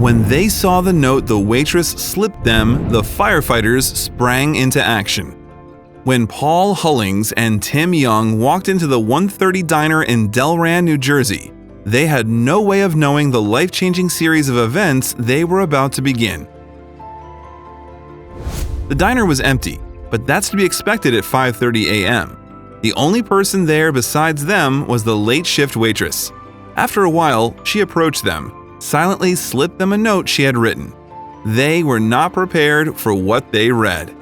When they saw the note the waitress slipped them, the firefighters sprang into action. When Paul Hullings and Tim Young walked into the 130 Diner in Delran, New Jersey, they had no way of knowing the life-changing series of events they were about to begin. The diner was empty, but that's to be expected at 5:30 a.m. The only person there besides them was the late shift waitress. After a while, she approached them, silently slipped them a note she had written. They were not prepared for what they read.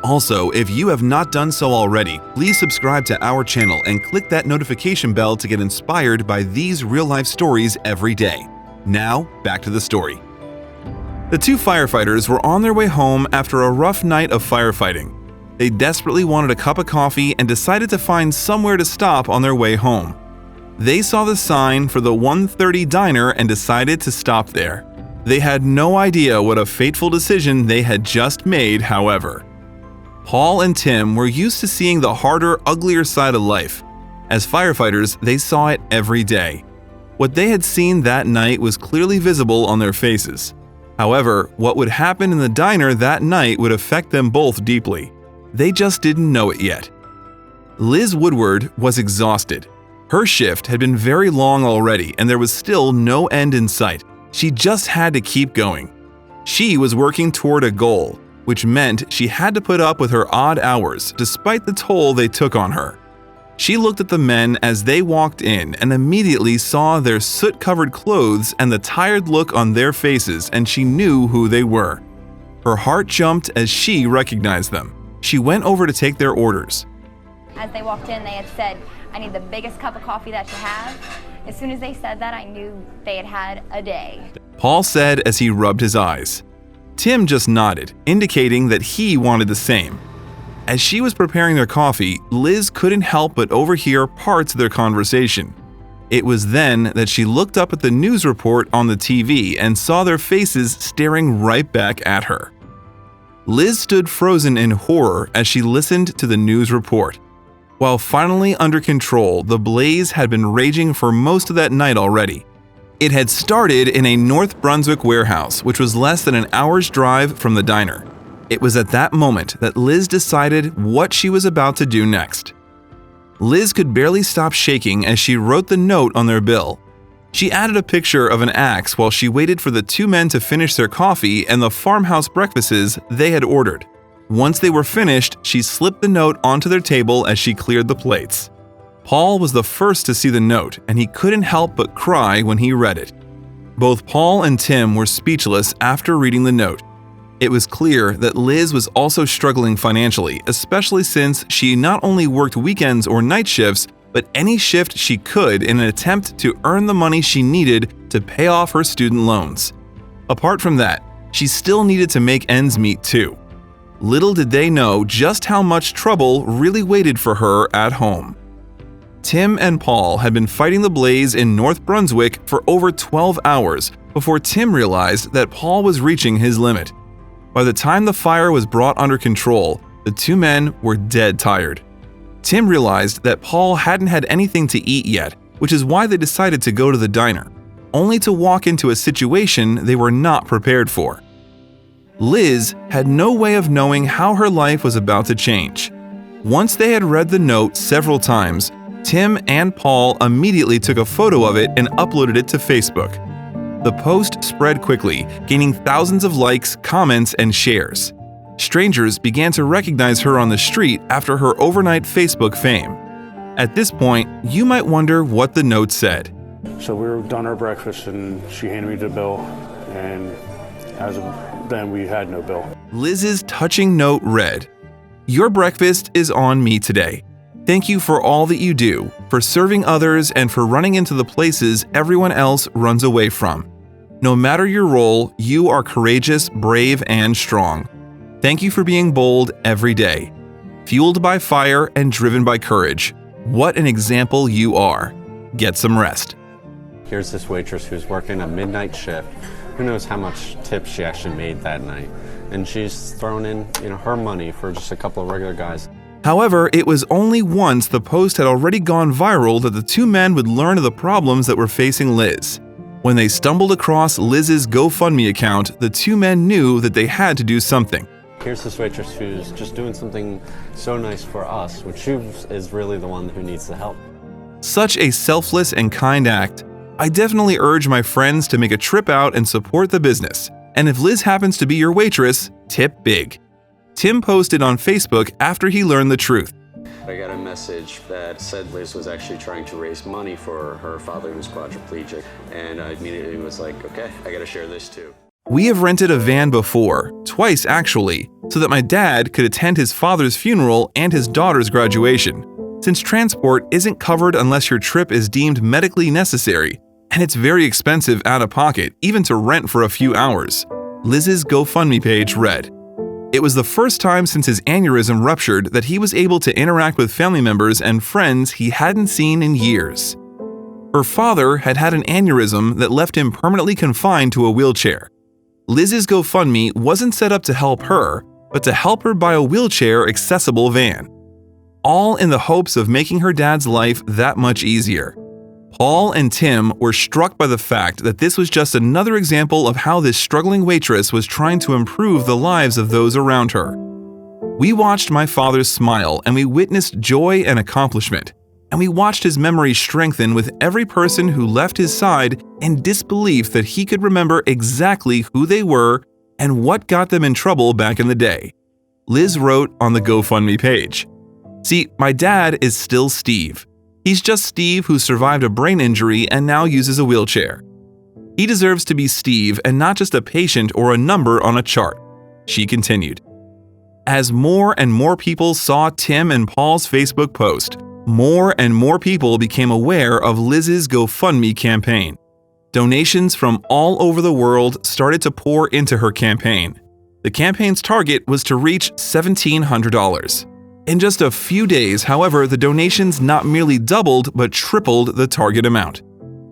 Also, if you have not done so already, please subscribe to our channel and click that notification bell to get inspired by these real-life stories every day. Now, back to the story. The two firefighters were on their way home after a rough night of firefighting. They desperately wanted a cup of coffee and decided to find somewhere to stop on their way home. They saw the sign for the 130 Diner and decided to stop there. They had no idea what a fateful decision they had just made, however. Paul and Tim were used to seeing the harder, uglier side of life. As firefighters, they saw it every day. What they had seen that night was clearly visible on their faces. However, what would happen in the diner that night would affect them both deeply. They just didn't know it yet. Liz Woodward was exhausted. Her shift had been very long already, and there was still no end in sight. She just had to keep going. She was working toward a goal, which meant she had to put up with her odd hours despite the toll they took on her. She looked at the men as they walked in and immediately saw their soot-covered clothes and the tired look on their faces, and she knew who they were. Her heart jumped as she recognized them. She went over to take their orders. As they walked in, they had said, "I need the biggest cup of coffee that you have." As soon as they said that, I knew they had had a day. Paul said as he rubbed his eyes. Tim just nodded, indicating that he wanted the same. As she was preparing their coffee, Liz couldn't help but overhear parts of their conversation. It was then that she looked up at the news report on the TV and saw their faces staring right back at her. Liz stood frozen in horror as she listened to the news report. While finally under control, the blaze had been raging for most of that night already. It had started in a North Brunswick warehouse, which was less than an hour's drive from the diner. It was at that moment that Liz decided what she was about to do next. Liz could barely stop shaking as she wrote the note on their bill. She added a picture of an axe while she waited for the two men to finish their coffee and the farmhouse breakfasts they had ordered. Once they were finished, she slipped the note onto their table as she cleared the plates. Paul was the first to see the note, and he couldn't help but cry when he read it. Both Paul and Tim were speechless after reading the note. It was clear that Liz was also struggling financially, especially since she not only worked weekends or night shifts, but any shift she could in an attempt to earn the money she needed to pay off her student loans. Apart from that, she still needed to make ends meet too. Little did they know just how much trouble really waited for her at home. Tim and Paul had been fighting the blaze in North Brunswick for over 12 hours before Tim realized that Paul was reaching his limit. By the time the fire was brought under control, the two men were dead tired. Tim realized that Paul hadn't had anything to eat yet, which is why they decided to go to the diner, only to walk into a situation they were not prepared for. Liz had no way of knowing how her life was about to change. Once they had read the note several times, Tim and Paul immediately took a photo of it and uploaded it to Facebook. The post spread quickly, gaining thousands of likes, comments, and shares. Strangers began to recognize her on the street after her overnight Facebook fame. At this point, you might wonder what the note said. So we were done our breakfast and she handed me the bill, and as of then we had no bill. Liz's touching note read, "Your breakfast is on me today. Thank you for all that you do, for serving others, and for running into the places everyone else runs away from. No matter your role, you are courageous, brave, and strong. Thank you for being bold every day. Fueled by fire and driven by courage. What an example you are. Get some rest." Here's this waitress who's working a midnight shift. Who knows how much tips she actually made that night. And she's thrown in, her money for just a couple of regular guys. However, it was only once the post had already gone viral that the two men would learn of the problems that were facing Liz. When they stumbled across Liz's GoFundMe account, the two men knew that they had to do something. Here's this waitress who's just doing something so nice for us, which she is really the one who needs the help. Such a selfless and kind act. I definitely urge my friends to make a trip out and support the business. And if Liz happens to be your waitress, tip big. Tim posted on Facebook after he learned the truth. I got a message that said Liz was actually trying to raise money for her father who's quadriplegic, and I immediately was like, okay, I gotta share this too. We have rented a van before, twice actually, so that my dad could attend his father's funeral and his daughter's graduation, since transport isn't covered unless your trip is deemed medically necessary, and it's very expensive out of pocket even to rent for a few hours. Liz's GoFundMe page read, "It was the first time since his aneurysm ruptured that he was able to interact with family members and friends he hadn't seen in years." Her father had had an aneurysm that left him permanently confined to a wheelchair. Liz's GoFundMe wasn't set up to help her, but to help her buy a wheelchair-accessible van. All in the hopes of making her dad's life that much easier. Paul and Tim were struck by the fact that this was just another example of how this struggling waitress was trying to improve the lives of those around her. We watched my father smile, and we witnessed joy and accomplishment. And we watched his memory strengthen with every person who left his side in disbelief that he could remember exactly who they were and what got them in trouble back in the day. Liz wrote on the GoFundMe page, "See, my dad is still Steve. He's just Steve who survived a brain injury and now uses a wheelchair. He deserves to be Steve and not just a patient or a number on a chart," she continued. As more and more people saw Tim and Paul's Facebook post, more and more people became aware of Liz's GoFundMe campaign. Donations from all over the world started to pour into her campaign. The campaign's target was to reach $1,700. In just a few days, however, the donations not merely doubled but tripled the target amount.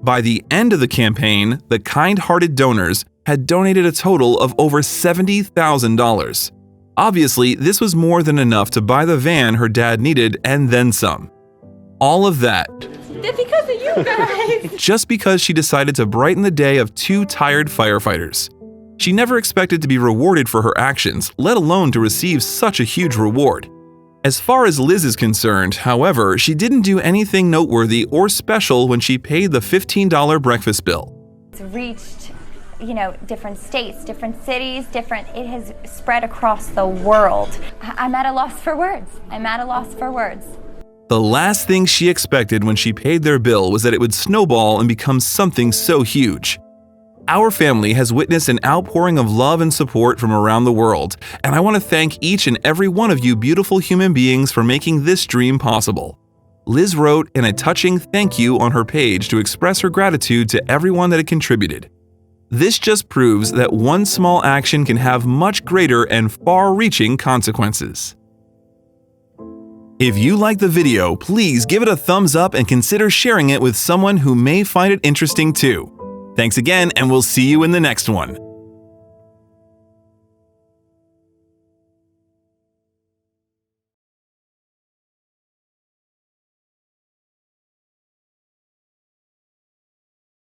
By the end of the campaign, the kind-hearted donors had donated a total of over $70,000. Obviously, this was more than enough to buy the van her dad needed and then some. All of that It's because of you guys. just because she decided to brighten the day of two tired firefighters. She never expected to be rewarded for her actions, let alone to receive such a huge reward. As far as Liz is concerned, however, she didn't do anything noteworthy or special when she paid the $15 breakfast bill. It's reached, different states, different cities, it has spread across the world. I'm at a loss for words. The last thing she expected when she paid their bill was that it would snowball and become something so huge. Our family has witnessed an outpouring of love and support from around the world, and I want to thank each and every one of you beautiful human beings for making this dream possible. Liz wrote in a touching thank you on her page to express her gratitude to everyone that had contributed. This just proves that one small action can have much greater and far-reaching consequences. If you liked the video, please give it a thumbs up and consider sharing it with someone who may find it interesting too. Thanks again, and we'll see you in the next one.